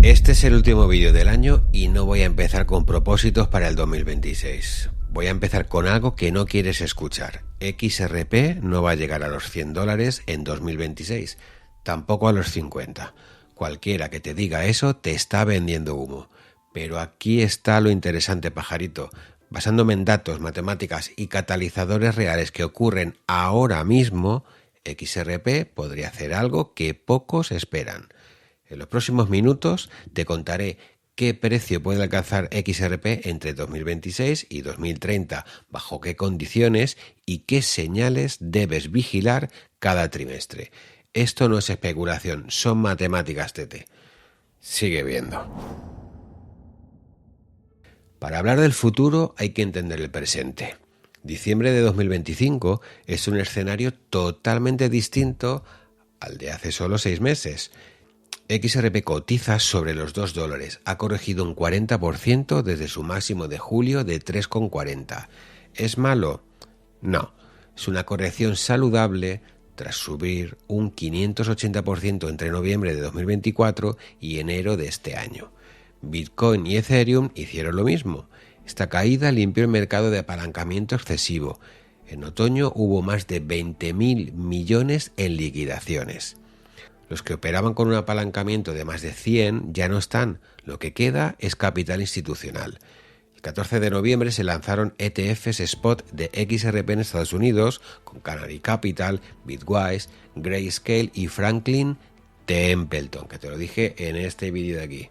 Este es el último vídeo del año y no voy a empezar con propósitos para el 2026. Voy a empezar con algo que no quieres escuchar. XRP no va a llegar a los $100 en 2026, tampoco a los 50. Cualquiera que te diga eso te está vendiendo humo. Pero aquí está lo interesante, pajarito. Basándome en datos, matemáticas y catalizadores reales que ocurren ahora mismo, XRP podría hacer algo que pocos esperan. En los próximos minutos te contaré qué precio puede alcanzar XRP entre 2026 y 2030, bajo qué condiciones y qué señales debes vigilar cada trimestre. Esto no es especulación, son matemáticas, tete. Sigue viendo. Para hablar del futuro hay que entender el presente. Diciembre de 2025 es un escenario totalmente distinto al de hace solo 6 meses. XRP cotiza sobre los $2, ha corregido un 40% desde su máximo de julio de 3,40. ¿Es malo? No, es una corrección saludable tras subir un 580% entre noviembre de 2024 y enero de este año. Bitcoin y Ethereum hicieron lo mismo. Esta caída limpió el mercado de apalancamiento excesivo. En otoño hubo más de 20.000 millones en liquidaciones. Los que operaban con un apalancamiento de más de 100 ya no están, lo que queda es capital institucional. El 14 de noviembre se lanzaron ETFs spot de XRP en Estados Unidos con Canary Capital, Bitwise, Grayscale y Franklin Templeton, que te lo dije en este vídeo de aquí.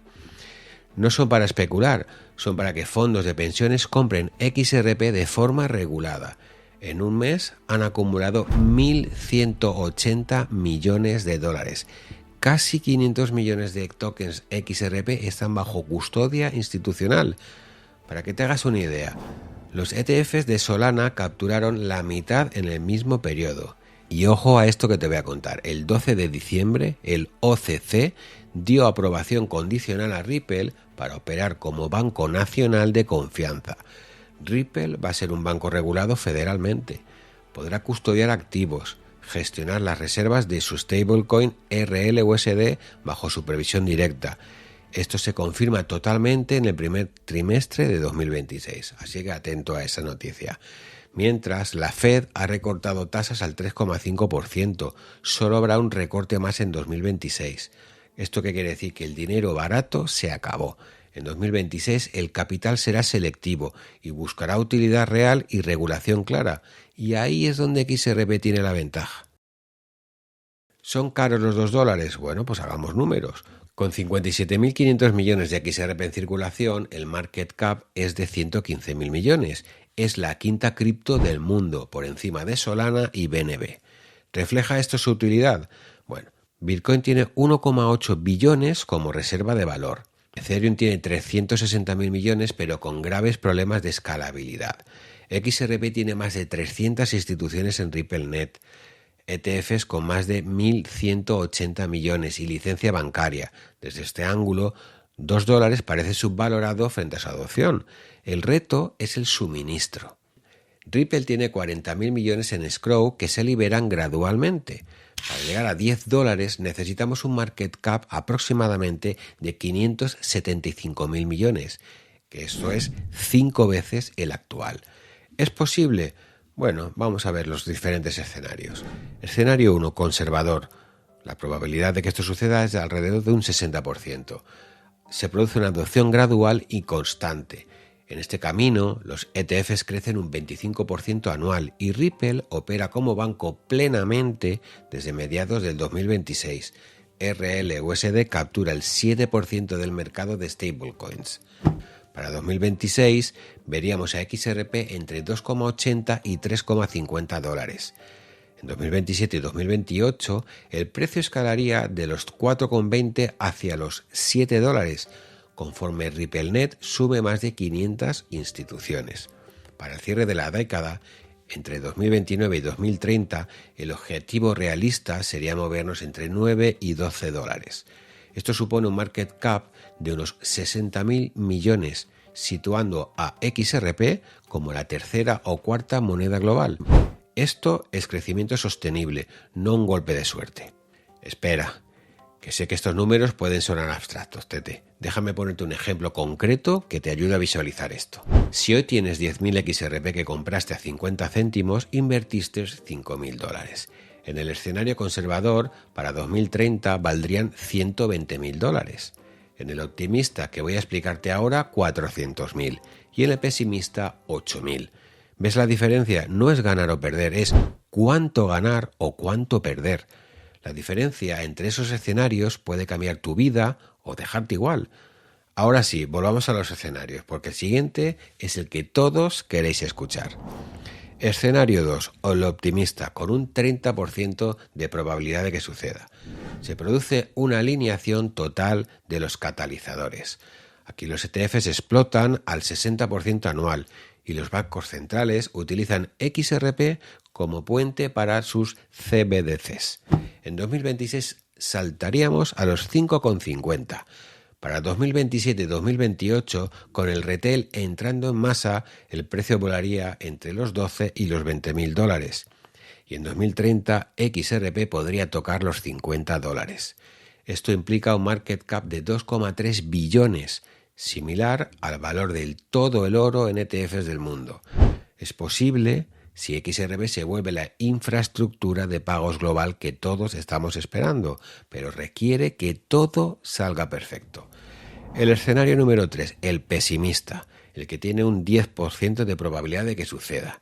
No son para especular, son para que fondos de pensiones compren XRP de forma regulada. En un mes han acumulado 1.180 millones de dólares. Casi 500 millones de tokens XRP están bajo custodia institucional. Para que te hagas una idea, los ETFs de Solana capturaron la mitad en el mismo periodo. Y ojo a esto que te voy a contar. El 12 de diciembre, el OCC dio aprobación condicional a Ripple para operar como banco nacional de confianza. Ripple va a ser un banco regulado federalmente. Podrá custodiar activos, gestionar las reservas de su stablecoin RLUSD bajo supervisión directa. Esto se confirma totalmente en el primer trimestre de 2026, así que atento a esa noticia. Mientras, la Fed ha recortado tasas al 3,5%, solo habrá un recorte más en 2026. ¿Esto qué quiere decir? Que el dinero barato se acabó. En 2026 el capital será selectivo y buscará utilidad real y regulación clara, y ahí es donde XRP tiene la ventaja. ¿Son caros los $2? Bueno, pues hagamos números. Con 57.500 millones de XRP en circulación, el market cap es de 115.000 millones. Es la quinta cripto del mundo, por encima de Solana y BNB. ¿Refleja esto su utilidad? Bueno, Bitcoin tiene 1,8 billones como reserva de valor. Ethereum tiene 360.000 millones, pero con graves problemas de escalabilidad. XRP tiene más de 300 instituciones en RippleNet, ETFs con más de 1.180 millones y licencia bancaria. Desde este ángulo, $2 parece subvalorado frente a su adopción. El reto es el suministro. Ripple tiene 40.000 millones en escrow que se liberan gradualmente. Para llegar a $10 necesitamos un market cap aproximadamente de 575.000 millones, que esto es 5 veces el actual. ¿Es posible? Bueno, vamos a ver los diferentes escenarios. Escenario 1, conservador. La probabilidad de que esto suceda es de alrededor de un 60%. Se produce una adopción gradual y constante. En este camino, los ETFs crecen un 25% anual y Ripple opera como banco plenamente desde mediados del 2026. RLUSD captura el 7% del mercado de stablecoins. Para 2026 veríamos a XRP entre 2,80 y 3,50 dólares. En 2027 y 2028 el precio escalaría de los 4,20 hacia los 7 dólares, conforme RippleNet sube más de 500 instituciones. Para el cierre de la década, entre 2029 y 2030, el objetivo realista sería movernos entre 9 y 12 dólares. Esto supone un market cap de unos 60.000 millones, situando a XRP como la tercera o cuarta moneda global. Esto es crecimiento sostenible, no un golpe de suerte. Espera, Que sé que estos números pueden sonar abstractos, Tete. Déjame ponerte un ejemplo concreto que te ayude a visualizar esto. Si hoy tienes 10.000 XRP que compraste a 50 céntimos, invertiste 5.000 dólares. En el escenario conservador, para 2030 valdrían 120.000 dólares. En el optimista, que voy a explicarte ahora, 400.000. Y en el pesimista, 8.000. ¿Ves la diferencia? No es ganar o perder, es cuánto ganar o cuánto perder. La diferencia entre esos escenarios puede cambiar tu vida o dejarte igual. Ahora sí, volvamos a los escenarios, porque el siguiente es el que todos queréis escuchar. Escenario 2, o el optimista, con un 30% de probabilidad de que suceda. Se produce una alineación total de los catalizadores. Aquí los ETFs explotan al 60% anual y los bancos centrales utilizan XRP como puente para sus CBDCs. En 2026 saltaríamos a los 5,50. Para 2027 y 2028, con el retail entrando en masa, el precio volaría entre los 12 y los 20.000 dólares. Y en 2030 XRP podría tocar los 50 dólares. Esto implica un market cap de 2,3 billones, similar al valor del todo el oro en ETFs del mundo. Es posible si XRP se vuelve la infraestructura de pagos global que todos estamos esperando, pero requiere que todo salga perfecto. El escenario número 3, el pesimista, el que tiene un 10% de probabilidad de que suceda.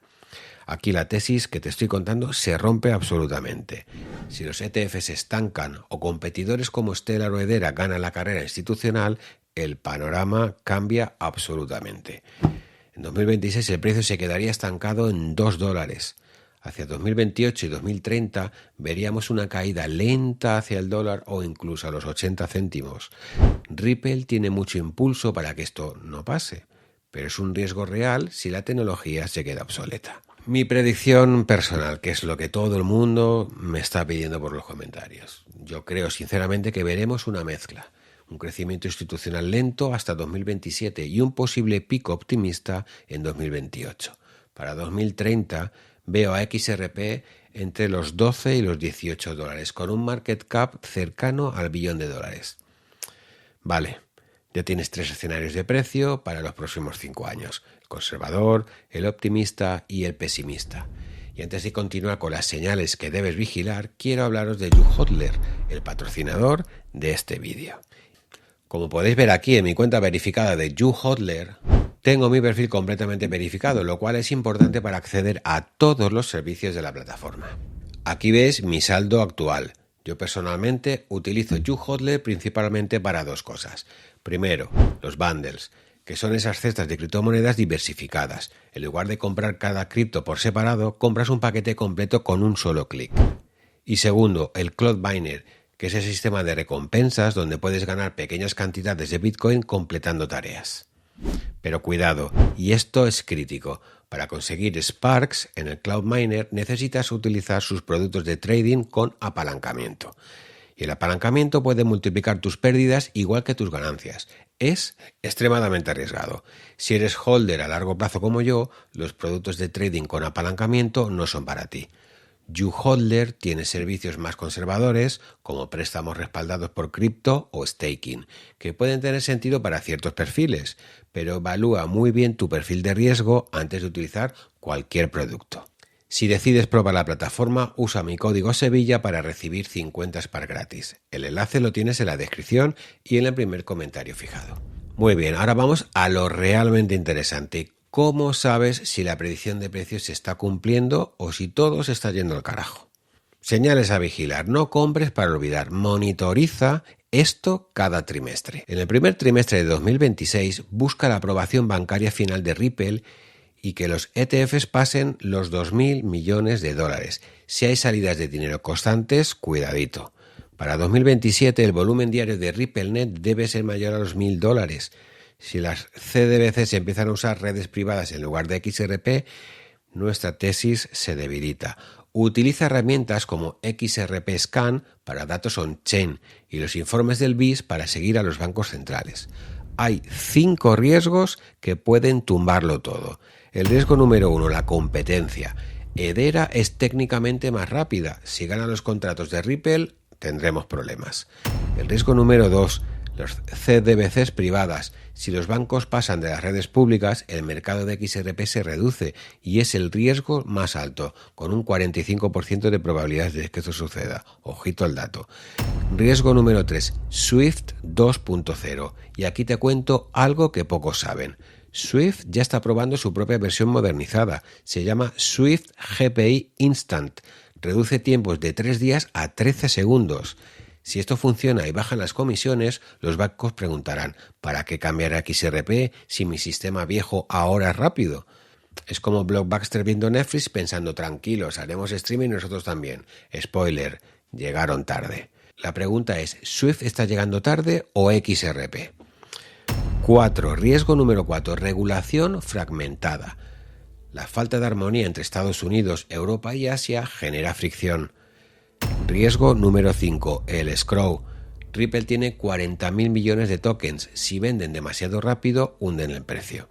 Aquí la tesis que te estoy contando se rompe absolutamente. Si los ETFs se estancan o competidores como Stellar o Hedera ganan la carrera institucional, el panorama cambia absolutamente. En 2026 el precio se quedaría estancado en 2 dólares. Hacia 2028 y 2030 veríamos una caída lenta hacia el dólar o incluso a los 80 céntimos. Ripple tiene mucho impulso para que esto no pase, pero es un riesgo real si la tecnología se queda obsoleta. Mi predicción personal, que es lo que todo el mundo me está pidiendo por los comentarios. Yo creo sinceramente que veremos una mezcla. Un crecimiento institucional lento hasta 2027 y un posible pico optimista en 2028. Para 2030 veo a XRP entre los 12 y los 18 dólares, con un market cap cercano al billón de dólares. Vale, ya tienes 3 escenarios de precio para los próximos 5 años. El conservador, el optimista y el pesimista. Y antes de continuar con las señales que debes vigilar, quiero hablaros de YouHodler, el patrocinador de este vídeo. Como podéis ver aquí en mi cuenta verificada de YouHodler, tengo mi perfil completamente verificado, lo cual es importante para acceder a todos los servicios de la plataforma. Aquí ves mi saldo actual. Yo personalmente utilizo YouHodler principalmente para 2 cosas. Primero, los bundles, que son esas cestas de criptomonedas diversificadas. En lugar de comprar cada cripto por separado, compras un paquete completo con un solo clic. Y segundo, el Cloudminer, que es el sistema de recompensas donde puedes ganar pequeñas cantidades de Bitcoin completando tareas. Pero cuidado, y esto es crítico, para conseguir Sparks en el Cloudminer necesitas utilizar sus productos de trading con apalancamiento. Y el apalancamiento puede multiplicar tus pérdidas igual que tus ganancias. Es extremadamente arriesgado. Si eres holder a largo plazo como yo, los productos de trading con apalancamiento no son para ti. YouHodler tiene servicios más conservadores, como préstamos respaldados por cripto o staking, que pueden tener sentido para ciertos perfiles, pero evalúa muy bien tu perfil de riesgo antes de utilizar cualquier producto. Si decides probar la plataforma, usa mi código Sevilla para recibir 50 Spark gratis. El enlace lo tienes en la descripción y en el primer comentario fijado. Muy bien, ahora vamos a lo realmente interesante. ¿Cómo sabes si la predicción de precios se está cumpliendo o si todo se está yendo al carajo? Señales a vigilar. No compres para olvidar. Monitoriza esto cada trimestre. En el primer trimestre de 2026 busca la aprobación bancaria final de Ripple y que los ETFs pasen los 2.000 millones de dólares. Si hay salidas de dinero constantes, cuidadito. Para 2027 el volumen diario de RippleNet debe ser mayor a los 1.000 dólares. Si las CBDCs empiezan a usar redes privadas en lugar de XRP, nuestra tesis se debilita. Utiliza herramientas como XRP Scan para datos on-chain y los informes del BIS para seguir a los bancos centrales. Hay 5 riesgos que pueden tumbarlo todo. El riesgo número 1, la competencia. Hedera es técnicamente más rápida. Si gana los contratos de Ripple, tendremos problemas. El riesgo número 2, los CDBCs privadas. Si los bancos pasan de las redes públicas, el mercado de XRP se reduce y es el riesgo más alto, con un 45% de probabilidades de que esto suceda. Ojito al dato. Riesgo número 3, SWIFT 2.0. Y aquí te cuento algo que pocos saben. SWIFT ya está probando su propia versión modernizada. Se llama SWIFT GPI Instant. Reduce tiempos de 3 días a 13 segundos. Si esto funciona y bajan las comisiones, los bancos preguntarán, ¿para qué cambiar a XRP si mi sistema viejo ahora es rápido? Es como Blockbuster viendo Netflix pensando, tranquilos, haremos streaming nosotros también. Spoiler, llegaron tarde. La pregunta es, ¿SWIFT está llegando tarde o XRP? 4. Riesgo número 4. Regulación fragmentada. La falta de armonía entre Estados Unidos, Europa y Asia genera fricción. Riesgo número 5. El escrow. Ripple tiene 40.000 millones de tokens. Si venden demasiado rápido, hunden el precio.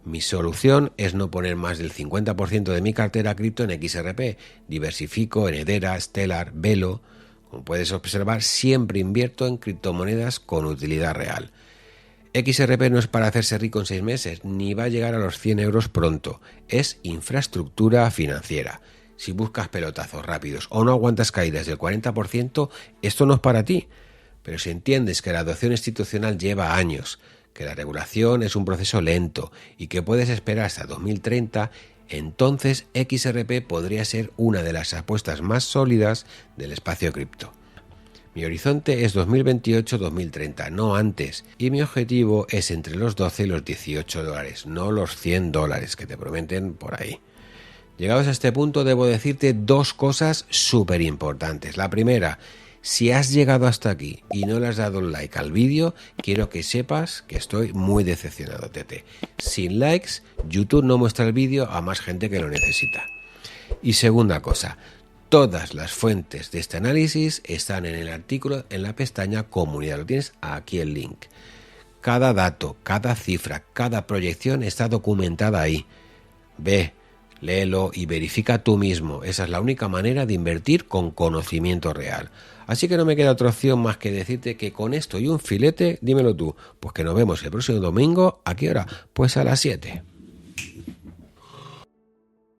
Mi solución es no poner más del 50% de mi cartera cripto en XRP. Diversifico en Hedera, Stellar, Velo. Como puedes observar, siempre invierto en criptomonedas con utilidad real. XRP no es para hacerse rico en 6 meses, ni va a llegar a los 100 euros pronto. Es infraestructura financiera. Si buscas pelotazos rápidos o no aguantas caídas del 40%, esto no es para ti. Pero si entiendes que la adopción institucional lleva años, que la regulación es un proceso lento y que puedes esperar hasta 2030, entonces XRP podría ser una de las apuestas más sólidas del espacio cripto. Mi horizonte es 2028-2030, no antes, y mi objetivo es entre los 12 y los 18 dólares, no los 100 dólares que te prometen por ahí. Llegados a este punto, debo decirte 2 cosas súper importantes. La primera, si has llegado hasta aquí y no le has dado un like al vídeo, quiero que sepas que estoy muy decepcionado, tete. Sin likes, YouTube no muestra el vídeo a más gente que lo necesita. Y segunda cosa, todas las fuentes de este análisis están en el artículo en la pestaña Comunidad. Lo tienes aquí el link. Cada dato, cada cifra, cada proyección está documentada ahí. Ve, léelo y verifica tú mismo. Esa es la única manera de invertir con conocimiento real. Así que no me queda otra opción más que decirte que con esto y un filete, dímelo tú, pues que nos vemos el próximo domingo. ¿A qué hora? Pues a las 7.